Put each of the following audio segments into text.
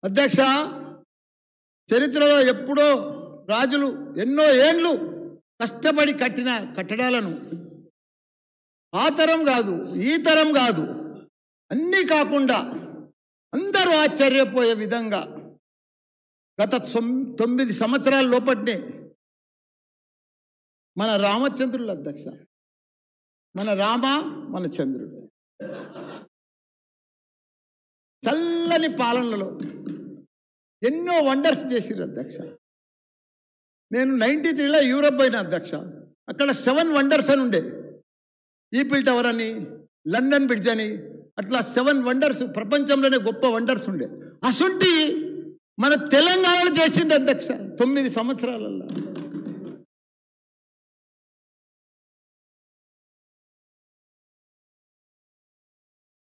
అధ్యక్ష, చరిత్రలో ఎప్పుడో రాజులు ఎన్నో ఏండ్లు కష్టపడి కట్టిన కట్టడాలను ఆ తరం కాదు, ఈ తరం కాదు, అన్నీ కాకుండా అందరూ ఆశ్చర్యపోయే విధంగా గత 9 సంవత్సరాల లోపట్నే మన రామచంద్రుడు అధ్యక్ష, మన రామ మన చంద్రుడు చల్లని పాలనలో ఎన్నో వండర్స్ చేసిరు అధ్యక్ష. నేను 93లో యూరప్ పోయిన అధ్యక్ష. అక్కడ 7 వండర్స్ అని ఉండే, ఈఫిల్ టవర్ అని, లండన్ బ్రిడ్జ్ అని, అట్లా 7 వండర్స్, ప్రపంచంలోనే గొప్ప వండర్స్ ఉండే. అసుంటి మన తెలంగాణలో చేసిండు అధ్యక్ష 9 సంవత్సరాలలో.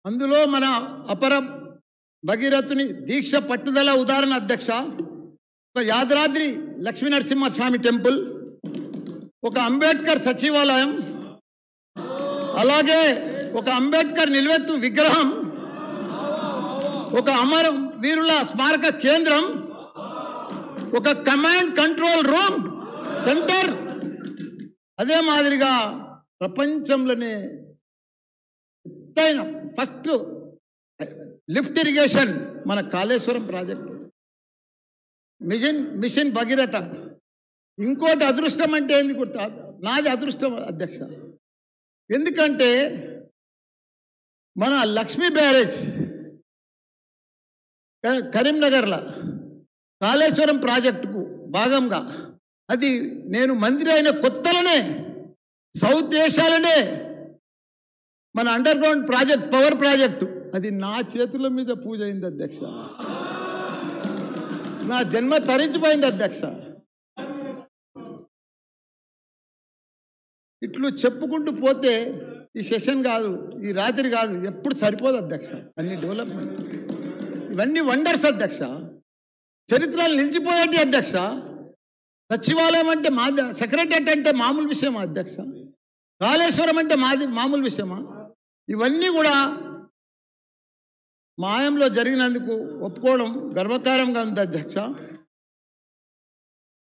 అందులో మన అపర భగీరథుని దీక్ష పట్టుదల ఉదాహరణ అధ్యక్ష. ఒక యాదాద్రి లక్ష్మీనరసింహస్వామి టెంపుల్, ఒక అంబేద్కర్ సచివాలయం, అలాగే ఒక అంబేద్కర్ నిలువెత్తు విగ్రహం, ఒక అమర వీరుల స్మారక కేంద్రం, ఒక కమాండ్ కంట్రోల్ రూమ్ సెంటర్, అదే మాదిరిగా ప్రపంచంలోనే ఎత్తైన ఫస్ట్ లిఫ్ట్ ఇరిగేషన్ మన కాళేశ్వరం ప్రాజెక్టు, మిషన్ భగీరథ. ఇంకోటి అదృష్టం అంటే ఏంది గుర్తు? నాది అదృష్టం అధ్యక్ష. ఎందుకంటే మన లక్ష్మీ బ్యారేజ్ కరీంనగర్లో కాళేశ్వరం ప్రాజెక్టుకు భాగంగా, అది నేను మంత్రి అయిన కొత్తలోనే సౌత్ ఏషియాలోనే మన under ground project, power project, అది నా చేతుల మీద పూజ అయింది అధ్యక్ష. నా జన్మ తరించిపోయింది అధ్యక్ష. ఇట్లు చెప్పుకుంటూ పోతే ఈ సెషన్ కాదు, ఈ రాత్రి కాదు, ఎప్పుడు సరిపోదు అధ్యక్ష. అన్ని డెవలప్మెంట్, ఇవన్నీ వండర్స్ అధ్యక్ష. చరిత్రలు నిలిచిపోయేటి అధ్యక్ష. సచివాలయం అంటే సెక్రటరియట్ అంటే మామూలు విషయమా అధ్యక్ష? కాళేశ్వరం అంటే మామూలు విషయమా? ఇవన్నీ కూడా మాయంలో జరిగినందుకు ఒప్పుకోవడం గర్వకారంగా ఉంది అధ్యక్ష.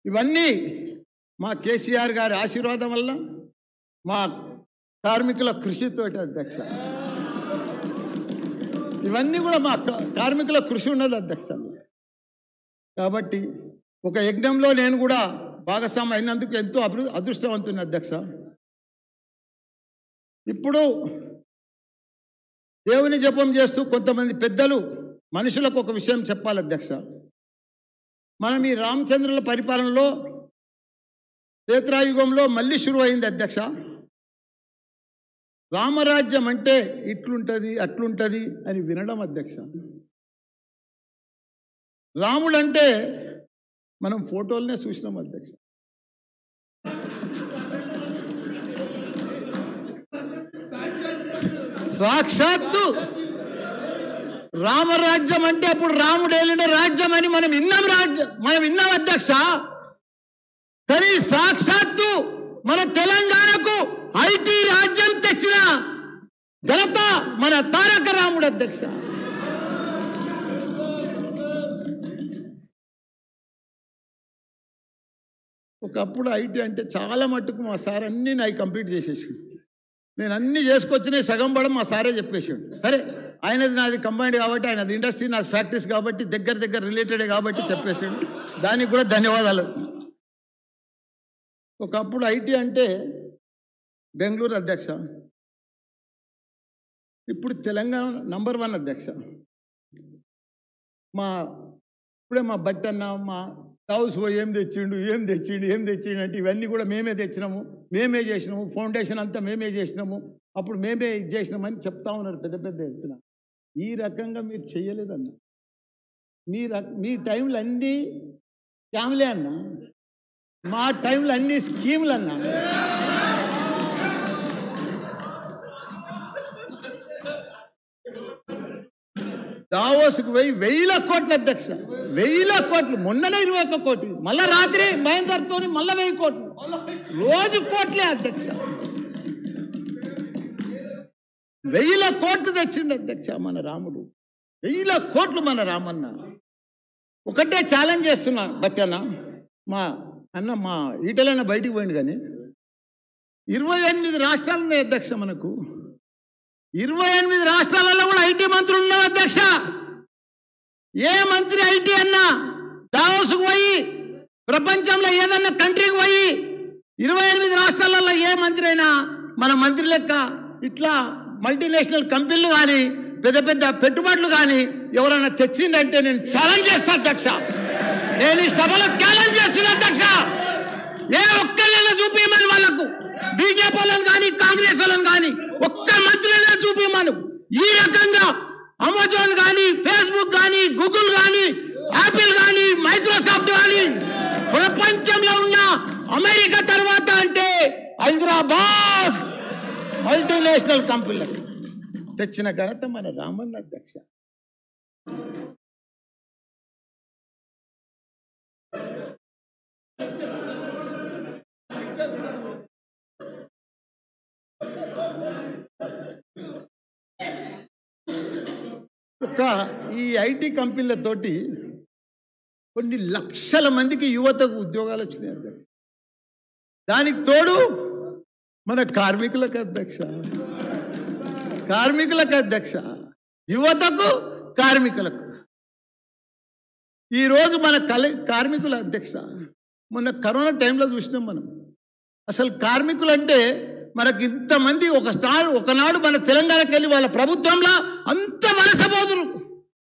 ఇవన్నీ మా కేసీఆర్ గారి ఆశీర్వాదం వల్ల, మా కార్మికుల కృషితోటి అధ్యక్ష. ఇవన్నీ కూడా మా కార్మికుల కృషి ఉన్నది అధ్యక్ష. కాబట్టి ఒక యజ్ఞంలో నేను కూడా భాగస్వామి అయినందుకు ఎంతో అదృష్టవంతుని అధ్యక్ష. ఇప్పుడు దేవుని జపం చేస్తూ కొంతమంది పెద్దలు మనుషులకు ఒక విషయం చెప్పాలి అధ్యక్ష. మనం ఈ రామచంద్రుల పరిపాలనలో త్రేతాయుగంలో మళ్ళీ షురు అయింది అధ్యక్ష. రామరాజ్యం అంటే ఇట్లుంటుంది అట్లుంటుంది అని వినడం అధ్యక్ష. రాముడు అంటే మనం ఫోటోలనే చూసినాం అధ్యక్ష. సాక్షాత్తు రామరాజ్యం అంటే అప్పుడు రాముడు ఏలిన రాజ్యం అని మనం విన్నాం అధ్యక్ష. కానీ సాక్షాత్తు మన తెలంగాణకు ఐటీ రాజ్యం తెచ్చిన ఘనత మన తారక రాముడు అధ్యక్ష. ఒకప్పుడు ఐటీ అంటే చాలా మట్టుకు మా సార్ అన్నీ నాకు కంప్లీట్ చేసేసాడు. నేను అన్నీ చేసుకొచ్చినాయి, సగం పడం మా సారే చెప్పేసాడు. సరే, ఆయనది నాది కంబైండ్ కాబట్టి, ఆయనది ఇండస్ట్రీ, నాది ఫ్యాక్టరీస్ కాబట్టి, దగ్గర రిలేటెడ్ కాబట్టి చెప్పేసాడు. దానికి కూడా ధన్యవాదాలు. ఒకప్పుడు ఐటీ అంటే బెంగళూరు అధ్యక్ష, ఇప్పుడు తెలంగాణ నంబర్ 1 అధ్యక్ష. ఇప్పుడే మా బట్టన్న, మా హౌస్ ఏం తెచ్చిండు అంటే ఇవన్నీ కూడా మేమే తెచ్చినాము, మేమే చేసినాము, ఫౌండేషన్ అంతా మేమే చేసినాము, అప్పుడు మేమే ఇది చేసినామని చెప్తా ఉన్నారు పెద్ద ఎత్తున. ఈ రకంగా మీరు చేయలేదన్న. మీ టైంలో అన్నీ ఫ్యామిలీ అన్న, మా టైంలో అన్ని స్కీములు అన్న. దావోస్కు పోయి 1000 కోట్లు అధ్యక్ష, 1000 కోట్లు. మొన్ననే 21 కోట్లు, మళ్ళా రాత్రి మహేందర్తో మళ్ళా 1000 కోట్లు, రోజు కోట్లే అధ్యక్ష. 1000 కోట్లు తెచ్చిండు అధ్యక్ష మన రాముడు. 1000 కోట్లు మన రామన్న. ఒకటే ఛాలెంజ్ చేస్తున్నా బట్టన్న, మా అన్న మా ఈటలైనా బయటికి పోయింది కానీ 28 రాష్ట్రాలు ఉన్నాయి అధ్యక్ష. మనకు 28 రాష్ట్రాలలో కూడా ఐటీ మంత్రులు ఉన్నారు అధ్యక్ష. ఏ మంత్రి ఐటీ అన్నా దావోసుకు పోయి ప్రపంచంలో ఏదన్నా కంట్రీకి పోయి 28 రాష్ట్రాలలో ఏ మంత్రి అయినా మన మంత్రి లెక్క ఇట్లా మల్టీనేషనల్ కంపెనీలు కానీ పెద్ద పెద్ద పెట్టుబడులు కానీ ఎవరైనా తెచ్చిందంటే నేను ఛాలెంజ్ చేస్తాను అధ్యక్ష. నేను ఈ సభలో ఛాలెంజ్ చేస్తున్నా అధ్యక్ష. ఏ ఒక్కళ్ళైనా చూపించమని వాళ్ళకు, బీజేపీ వాళ్ళని కానీ కాంగ్రెస్ వాళ్ళని కానీ ఒక్క మంత్రులైనా చూపించమను. ఈ రకంగా అమెజాన్ కానీ ఫేస్బుక్ కానీ గూగుల్ కానీ యాపిల్ కానీ మైక్రోసాఫ్ట్ కానీ ప్రపంచంలో ఉన్న అమెరికా తర్వాత అంటే హైదరాబాద్ మల్టీనేషనల్ కంపెనీలకు తెచ్చిన ఘనత మన రామన్న అధ్యక్ష. ఒక ఈ ఐటీ కంపెనీలతోటి కొన్ని లక్షల మందికి యువతకు ఉద్యోగాలు వచ్చినాయి అధ్యక్ష. దానికి తోడు మన కార్మికులకు అధ్యక్ష, యువతకు కార్మికులకు. ఈరోజు మన కార్మికుల అధ్యక్ష, మొన్న కరోనా టైంలో చూసినాం మనం. అసలు కార్మికులు అంటే మనకి ఇంతమంది ఒకనాడు మన తెలంగాణకి వెళ్ళి వాళ్ళ ప్రభుత్వంలో అంత వలసపోదురు.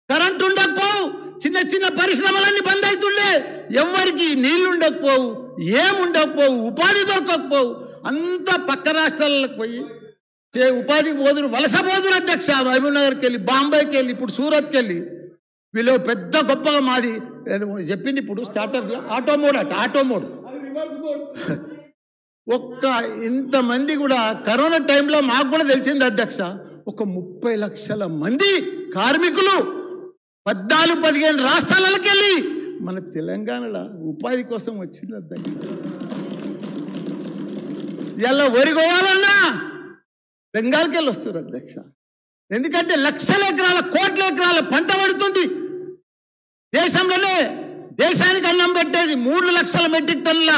కరెంటు ఉండకపోవు, చిన్న చిన్న పరిశ్రమలన్నీ బంద్ అవుతుండే, ఎవరికి నీళ్లు ఉండకపోవు, ఏముండకపోవు, ఉపాధి దొరకకపోవు. అంత పక్క రాష్ట్రాలకు పోయి ఉపాధికి పోదురు, వలసపోదురు అధ్యక్ష. మహబూబ్ నగర్కి వెళ్ళి, బాంబేకి వెళ్ళి, ఇప్పుడు సూరత్కి వెళ్ళి. వీళ్ళు పెద్ద గొప్పగా మాది చెప్పింది ఇప్పుడు స్టార్టప్ ఆటోమోడ్ ఒక్క ఇంతమంది కూడా కరోనా టైంలో మాకు కూడా తెలిసింది అధ్యక్ష. ఒక 30 లక్షల మంది కార్మికులు 14-15 రాష్ట్రాలకు వెళ్ళి మన తెలంగాణలో ఉపాధి కోసం వచ్చింది అధ్యక్ష. ఇలా వరిగోయాలన్నా బెంగాల్కి వెళ్ళి వస్తారు అధ్యక్ష. ఎందుకంటే లక్షల ఎకరాల, కోట్ల ఎకరాల పంట పడుతుంది. దేశంలోనే దేశానికి అన్నం పెట్టేది 3 లక్షల మెట్రిక్ టన్నుల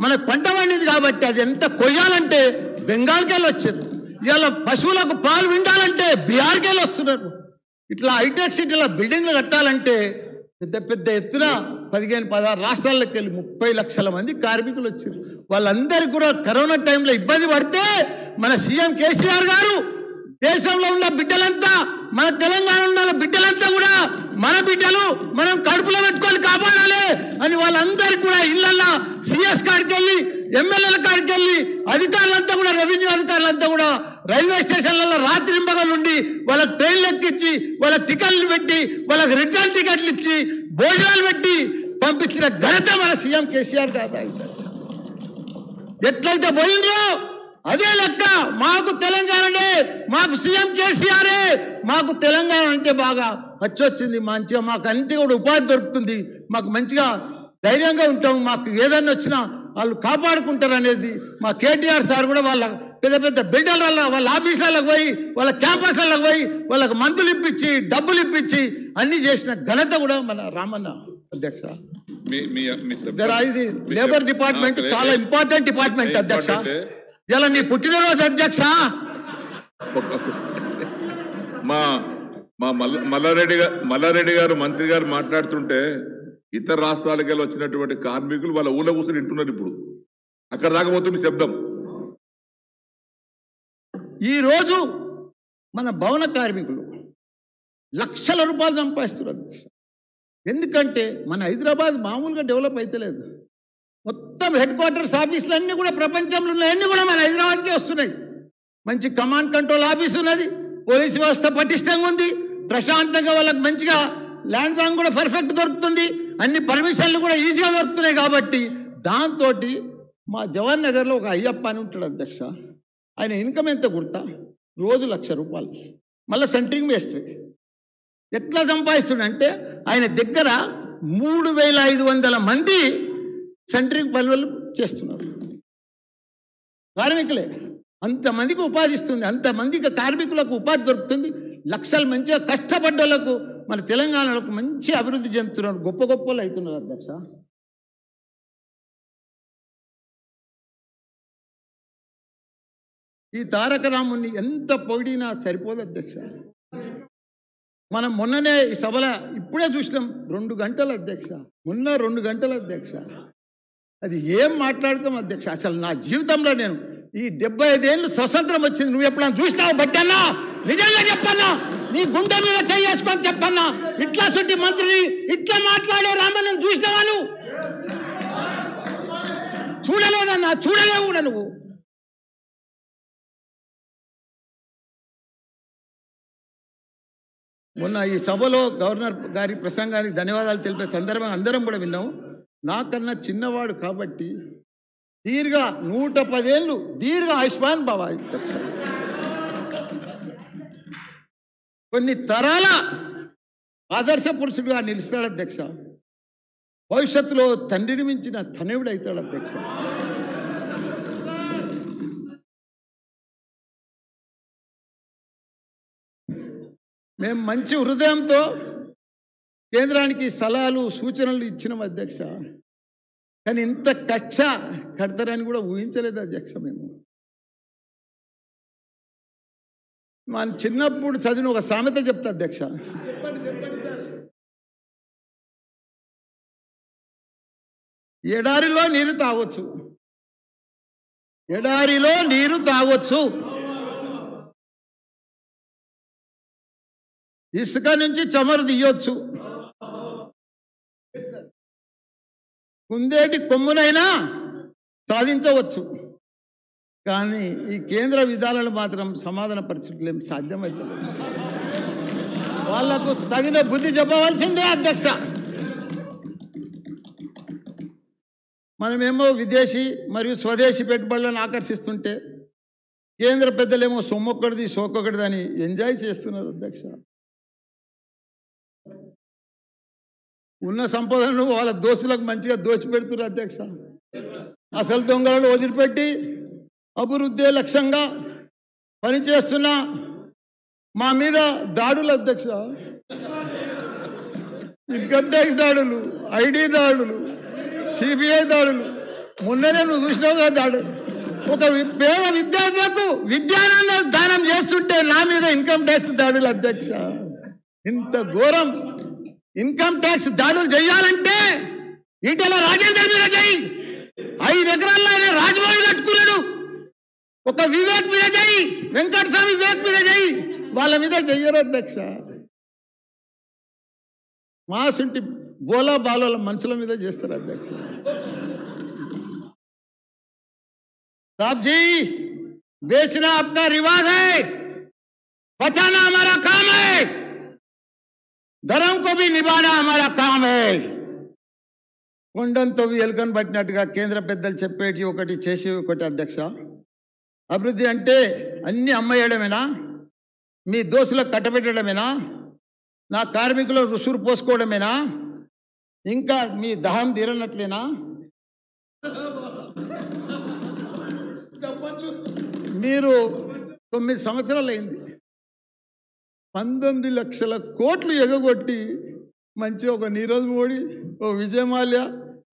మనకు పంట పండింది కాబట్టి అది ఎంత కొయ్యాలంటే బెంగాల్కి వెళ్ళి వచ్చారు. ఇవాళ పశువులకు పాలు విండాలంటే బీహార్కి వెళ్ళి వస్తున్నారు. ఇట్లా హైటెక్ సిటీలో బిల్డింగ్లు కట్టాలంటే పెద్ద పెద్ద ఎత్తున 15-16 రాష్ట్రాలకు వెళ్ళి 30 లక్షల మంది కార్మికులు వచ్చారు. వాళ్ళందరికీ కూడా కరోనా టైంలో ఇబ్బంది పడితే మన సీఎం కేసీఆర్ గారు దేశంలో ఉన్న బిడ్డలంతా, మన తెలంగాణ ఉన్న బిడ్డలంతా కూడా మన బిడ్డలు మనం కడుపులో పెట్టుకొని కాపాడాలి అని వాళ్ళందరికీ కూడా ఇళ్లల్లో సిఎస్ కాడికి వెళ్ళి, ఎమ్మెల్యేల కాడికి వెళ్ళి, అధికారులంతా కూడా, రెవెన్యూ అధికారులంతా కూడా రైల్వే స్టేషన్లలో రాత్రింబగలు ఉండి వాళ్ళకి ట్రైన్లు ఎక్కించి, వాళ్ళకి టికెట్లు పెట్టి, వాళ్ళకి రిటర్న్ టికెట్లు ఇచ్చి, భోజనాలు పెట్టి పంపించిన ఘనత మన సీఎం కేసీఆర్ కాదా? ఎట్లయితే పోయిందో అదే లెక్క మాకు తెలంగాణనే, మాకు సీఎం కేసీఆరే. మాకు తెలంగాణ అంటే బాగా వచ్చింది, మంచిగా మాకు అన్నిటి కూడా ఉపాధి దొరుకుతుంది, మాకు మంచిగా ధైర్యంగా ఉంటాం, మాకు ఏదన్నా వచ్చినా వాళ్ళు కాపాడుకుంటారు అనేది మా కేటీఆర్ సార్ కూడా వాళ్ళ పెద్ద పెద్ద బిల్డర్ల వాళ్ళ ఆఫీసులకు పోయి, వాళ్ళ క్యాంపస్లకు పోయి వాళ్ళకి మందులు ఇప్పించి, డబ్బులు ఇప్పించి అన్ని చేసిన ఘనత కూడా మన రామన్న అధ్యక్ష. ఇది లేబర్ డిపార్ట్మెంట్ చాలా ఇంపార్టెంట్ డిపార్ట్మెంట్ అధ్యక్ష. ఇలా నీ పుట్టినరోజు అధ్యక్ష. మా మల్లారెడ్డి గారు మంత్రి గారు మాట్లాడుతుంటే ఇతర రాష్ట్రాలకు వెళ్ళి వచ్చినటువంటి కార్మికులు వాళ్ళ ఊళ్ళో కూర్చొని వింటున్నారు. ఇప్పుడు అక్కడ రాకపోతుంది శబ్దం. ఈరోజు మన భవన కార్మికులు లక్షల రూపాయలు సంపాదిస్తున్నారు అధ్యక్ష. ఎందుకంటే మన హైదరాబాద్ మామూలుగా డెవలప్ అయితలేదు. మొత్తం హెడ్ క్వార్టర్స్ ఆఫీసులు అన్నీ కూడా ప్రపంచంలో ఉన్నాయన్నీ కూడా మన హైదరాబాద్కే వస్తున్నాయి. మంచి కమాండ్ కంట్రోల్ ఆఫీస్ ఉన్నది, పోలీసు వ్యవస్థ పటిష్టంగా ఉంది, ప్రశాంతంగా వాళ్ళకి మంచిగా ల్యాండ్ బ్యాంక్ కూడా పర్ఫెక్ట్ దొరుకుతుంది, అన్ని పర్మిషన్లు కూడా ఈజీగా దొరుకుతున్నాయి. కాబట్టి దాంతో మా జవహర్ నగర్లో ఒక అయ్యప్ప అని ఉంటాడు అధ్యక్ష. ఆయన ఇన్కమ్ ఎంత గుర్తా? రోజు 1,00,000 రూపాయలు, మళ్ళీ సెంట్రింగ్ వేస్తే ఎట్లా సంపాదిస్తుండంటే ఆయన దగ్గర 3,500 మంది సెంట్రింగ్ పనులు చేస్తున్నారు కార్మికులే. అంతమందికి ఉపాధి ఇస్తుంది, అంతమందికి కార్మికులకు ఉపాధి దొరుకుతుంది. లక్షలు మంచిగా కష్టపడ్డోళ్లకు మన తెలంగాణలో మంచి అభివృద్ధి చెందుతున్నారు, గొప్ప గొప్పలు అవుతున్నారు అధ్యక్ష. ఈ తారక రాముని ఎంత పొగిడినా సరిపోదు అధ్యక్ష. మనం మొన్ననే ఈ సభలో ఇప్పుడే చూసినాం 2 గంటలు అధ్యక్ష, మొన్న 2 గంటలు అధ్యక్ష. అది ఏం మాట్లాడుకోం అధ్యక్ష. అసలు నా జీవితంలో నేను ఈ 75 ఏళ్ళు స్వతంత్రం వచ్చింది, నువ్వు ఎప్పుడన్నా చూసినావు బట్టన్నా? నిజంగా చెప్పన్నా, నీ గుండె మీద చేసుకొని చెప్పన్నా, ఇట్లా సుట్టి మంత్రిని ఇట్లా మాట్లాడే రామని చూసినావా? నువ్వు చూడలేదన్నా, చూడలేవు కూడా నువ్వు. మొన్న ఈ సభలో గవర్నర్ గారి ప్రసంగానికి ధన్యవాదాలు తెలిపే సందర్భంగా అందరం కూడా విన్నాం. నాకన్నా చిన్నవాడు కాబట్టి దీర్ఘ 110 ఏళ్ళు దీర్ఘ ఆయుష్మాన్ బాబా అధ్యక్ష. కొన్ని తరాల ఆదర్శ పురుషుడుగా నిలుస్తాడు అధ్యక్ష. భవిష్యత్తులో తండ్రిని మించిన తనయుడు అవుతాడు అధ్యక్ష. మేము మంచి హృదయంతో కేంద్రానికి సలహాలు సూచనలు ఇచ్చినాం అధ్యక్ష. కానీ ఇంత కక్ష కడతారని కూడా ఊహించలేదు అధ్యక్ష. మేము మన చిన్నప్పుడు చదివిన ఒక సామెత చెప్తా అధ్యక్ష. ఎడారిలో నీరు తాగొచ్చు, ఎడారిలో నీరు తాగొచ్చు, ఇసుక నుంచి చమరు తీయొచ్చు, కుందేటి కొమ్మునైనా సాధించవచ్చు. కానీ ఈ కేంద్ర విధానాలు మాత్రం సమాధాన పరిస్థితులు ఏం సాధ్యమవుతుంది. వాళ్లకు తగిన బుద్ధి చెప్పవలసిందే అధ్యక్ష. మనమేమో విదేశీ మరియు స్వదేశీ పెట్టుబడులను ఆకర్షిస్తుంటే కేంద్ర పెద్దలేమో సొమ్మొక్కడిది సోకొకటిది అని ఎంజాయ్ చేస్తున్నారు అధ్యక్ష. ఉన్న సంపదను వాళ్ళ దోస్తులకు మంచిగా దోచిపెడుతున్నారు అధ్యక్ష. అసలు దొంగలను వదిలిపెట్టి అభివృద్ధి లక్ష్యంగా పనిచేస్తున్న మా మీద దాడులు అధ్యక్ష. ఇన్కమ్ ట్యాక్స్ దాడులు, ఐడి దాడులు, సిబిఐ దాడులు. మొన్ననే నువ్వు చూసినావు కదా దాడు. ఒక పేద విద్యార్థులకు విద్యానంద దానం చేస్తుంటే నా మీద ఇన్కమ్ ట్యాక్స్ దాడులు అధ్యక్ష. ఇంత ఘోరం ఇన్కమ్ ట్యాక్స్ దాడులు చేయాలంటే ఈటెల రాజేందర్ మీద చేయి, 5 ఎకరాల్లో రాజభవన్ కట్టుకున్నాడు. ఒక వివేక్ మీద చేయి, వెంకటస్వామి వివేక్ మీద చేయి, వాళ్ళ మీద చెయ్యరు అధ్యక్ష. మాసుంటి బోలా బాలోల మనుషుల మీద చేస్తారు అధ్యక్ష. साहब जी, बेचना अपना रिवाज है, बचाना हमारा काम है, धर्म को भी निभाना हमारा काम है. కొండంతో ఎలుకను పట్టినట్టుగా కేంద్ర పెద్దలు చెప్పేటి ఒకటి చేసి ఒకటి అధ్యక్ష. అభివృద్ధి అంటే అన్ని అమ్మేయడమేనా? మీ దోస్తులకు కట్టబెట్టడమేనా? నా కార్మికులు రుసురు పోసుకోవడమేనా? ఇంకా మీ దహం తీరనట్లేనా? మీరు 9 సంవత్సరాలు అయింది, 19 లక్షల కోట్లు ఎగగొట్టి మంచిగా ఒక నీరజ్ మోడీ, ఓ విజయ్ మాల్యా,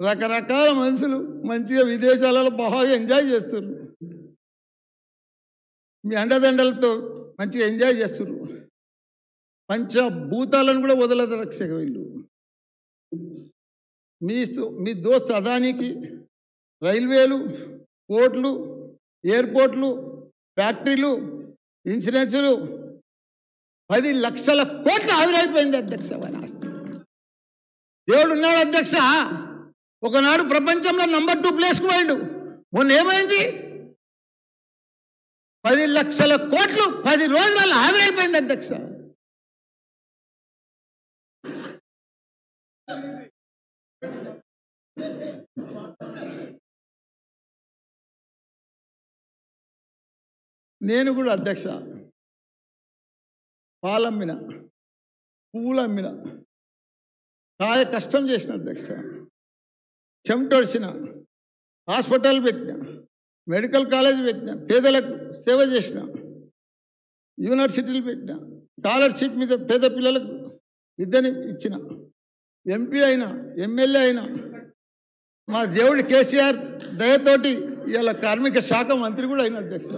రకరకాల మనుషులు మంచిగా విదేశాలలో బాగా ఎంజాయ్ చేస్తున్నారు. మీ అండదండలతో మంచిగా ఎంజాయ్ చేస్తున్నారు. పంచభూతాలను కూడా వదలదు రక్షక వీళ్ళు. మీ దోస్తు అదానికి రైల్వేలు, పోర్ట్లు, ఎయిర్పోర్ట్లు, ఫ్యాక్టరీలు, ఇన్సూరెన్సులు 10 లక్షల కోట్లు ఆవిరైపోయింది అధ్యక్ష. దేవుడు ఉన్నాడు అధ్యక్ష. ఒకనాడు ప్రపంచంలో నంబర్ 2 ప్లేస్కు పోయిండు. మొన్న ఏమైంది? 10 లక్షల కోట్లు 10 రోజులలో ఆవిరైపోయింది అధ్యక్ష. నేను కూడా అధ్యక్ష పాలమ్మిన, పూలమ్మిన, కాయ కష్టం చేసిన అధ్యక్ష. చెమటొడిచిన, హాస్పిటల్ పెట్టిన, మెడికల్ కాలేజ్ పెట్టిన, పేదలకు సేవ చేసిన, యూనివర్సిటీలు పెట్టిన, స్కాలర్షిప్ మీద పేద పిల్లలకు విద్యని ఇచ్చిన, ఎంపీ అయినా, ఎమ్మెల్యే అయినా, మా దేవుడి కేసీఆర్ దయతోటి ఇలా కార్మిక శాఖ మంత్రి కూడా అయిన అధ్యక్ష.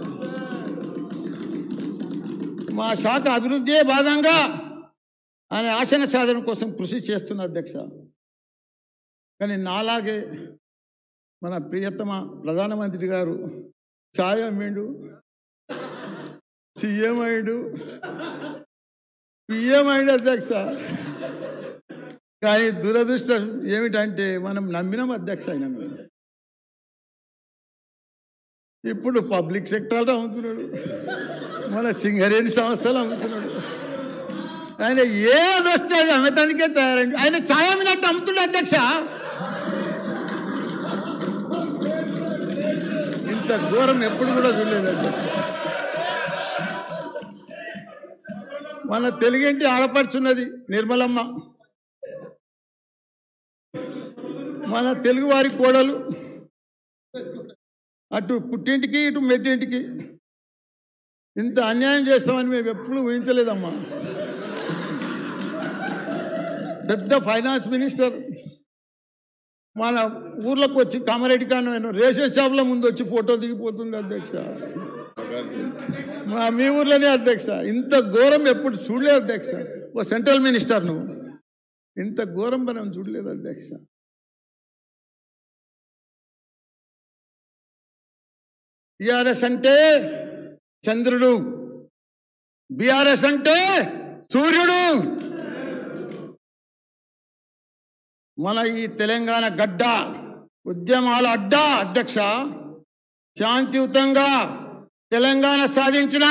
మా శాఖ అభివృద్ధియే భాగంగా ఆయన ఆశన సాధన కోసం కృషి చేస్తున్న అధ్యక్ష. కానీ నాలాగే మన ప్రియతమ ప్రధానమంత్రి గారు ఛాయ్ అమ్మిండు, సీఎం అయ్యాడు, పిఎం అయ్యాడు అధ్యక్ష. కానీ దురదృష్టం ఏమిటంటే మనం నమ్మినాం అధ్యక్ష. ఆయన ఇప్పుడు పబ్లిక్ సెక్టర్లో అమ్ముతున్నాడు, మన సింగరేణి సంస్థలు అమ్ముతున్నాడు. ఆయన ఏది వస్తే అది అమ్మటానికే తయారండి. ఆయన ఛాయ్ అమ్మినట్టు అమ్ముతున్నాడు అధ్యక్ష. ఇంత ఘోరం ఎప్పుడు కూడా చూడలేదు అధ్యక్ష. మన తెలుగింటి ఆడపడుచున్నది నిర్మలమ్మ, మన తెలుగువారి కోడలు, అటు పుట్టింటికి ఇటు మెట్టింటికి ఇంత అన్యాయం చేస్తామని మేము ఎప్పుడు ఊహించలేదమ్మా. పెద్ద ఫైనాన్స్ మినిస్టర్ మన ఊర్లోకి వచ్చి కామారెడ్డి కాను రేషన్ షాప్ల ముందు వచ్చి ఫోటో దిగిపోతుంది అధ్యక్ష. మీ ఊర్లోనే అధ్యక్ష. ఇంత ఘోరం ఎప్పుడు చూడలేదు అధ్యక్ష. ఓ సెంట్రల్ మినిస్టర్ నువ్వు, ఇంత ఘోరం మనం చూడలేదు అధ్యక్ష. టిఆర్ఎస్ అంటే చంద్రుడు, బిఆర్ఎస్ అంటే సూర్యుడు. మన ఈ తెలంగాణ గడ్డ ఉద్యమాల అడ్డా అధ్యక్ష. శాంతియుతంగా తెలంగాణ సాధించిన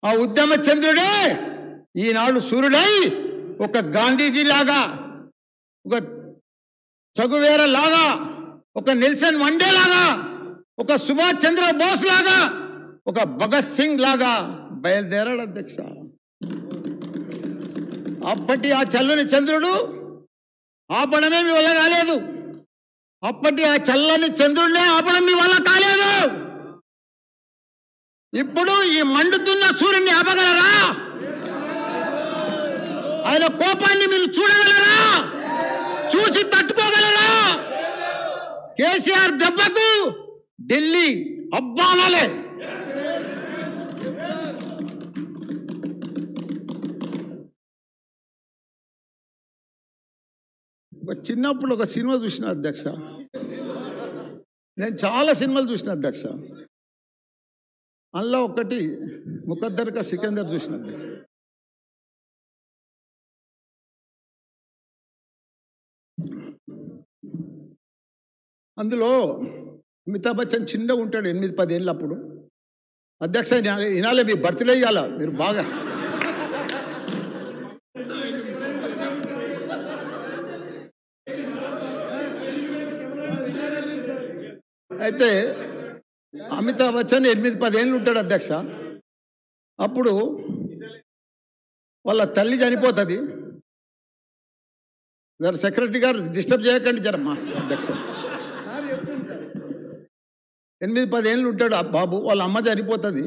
ఆ ఉద్యమ చంద్రుడే ఈనాడు సూర్యుడై ఒక గాంధీజీ లాగా, ఒక చగువేర లాగా, ఒక నెల్సన్ మండేలాగా, ఒక సుభాష్ చంద్ర బోస్ లాగా, ఒక భగత్ సింగ్ లాగా బయలుదేరాడు అధ్యక్ష. అప్పటి ఆ చల్లని చంద్రుడు ఆపడమే మీ వల్ల కాలేదు. అప్పటి ఆ చల్లని చంద్రుడినే ఆపడం మీ వల్ల కాలేదు. ఇప్పుడు ఈ మండుతున్న సూర్యుడిని ఆపగలరా? ఆయన కోపాన్ని మీరు చూడగలరా? చూసి తట్టుకోగలరా? కేసీఆర్ దెబ్బకు ఢిల్లీ అబ్బానాలే. చిన్నప్పుడు ఒక సినిమా చూసిన అధ్యక్ష. నేను చాలా సినిమాలు చూసిన అధ్యక్ష. అందులో ఒకటి ముఖద్దర్ కా సికందర్ చూసిన అధ్యక్ష. అందులో అమితాబ్ బచ్చన్ చిన్నగా ఉంటాడు, 8-10 ఏళ్ళు అప్పుడు. అధ్యక్ష వినాలే, మీ బర్త్డే ఇవ్వాలా మీరు బాగా. అయితే అమితాబ్ బచ్చన్ 8-10 ఏళ్ళు ఉంటాడు అధ్యక్ష. అప్పుడు వాళ్ళ తల్లి చనిపోతుంది. సెక్రటరీ గారు డిస్టర్బ్ చేయకండి జరమ్మా అధ్యక్ష. 8-10 ఏళ్ళు ఉంటాడు ఆ బాబు. వాళ్ళ అమ్మ చనిపోతుంది.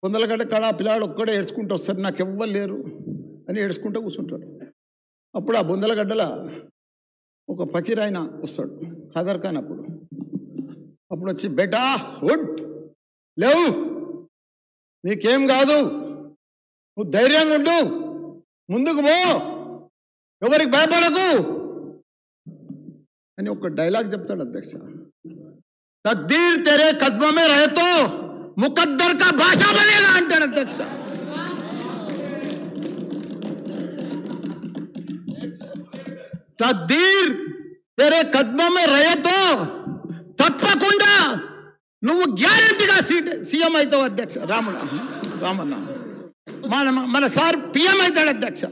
కొందలగడ్డ కాడ పిల్లాడు ఒక్కడే ఏడ్చుకుంటూ వస్తారు, నాకు ఎవ్వరు లేరు అని ఏడ్చుకుంటూ కూర్చుంటాడు. అప్పుడు ఆ బొందలగడ్డల ఒక ఫకీర్ ఆయన వస్తాడు, ఖదర్ ఖాన్. అప్పుడు వచ్చి, బేటా ఉడ్ లేవు, నీకేం కాదు, నువ్వు ధైర్యంగా ఉండు, ముందుకు పో, ఎవరికి భయపడకు అని ఒక డైలాగ్ చెప్తాడు అధ్యక్ష. తక్దీర్ తెరే కద్మో మే రహే తో ముకద్దర్ కా భాషా బనేగా అంటాడు అధ్యక్ష. తక్దీర్ తెరే కద్మో మే రహే తో తప్పకుండా నువ్వు గ్యారెంటీగా సీఎం అవుతావు అధ్యక్ష. రామన్న మన సార్ పిఎం అవుతాడు అధ్యక్ష.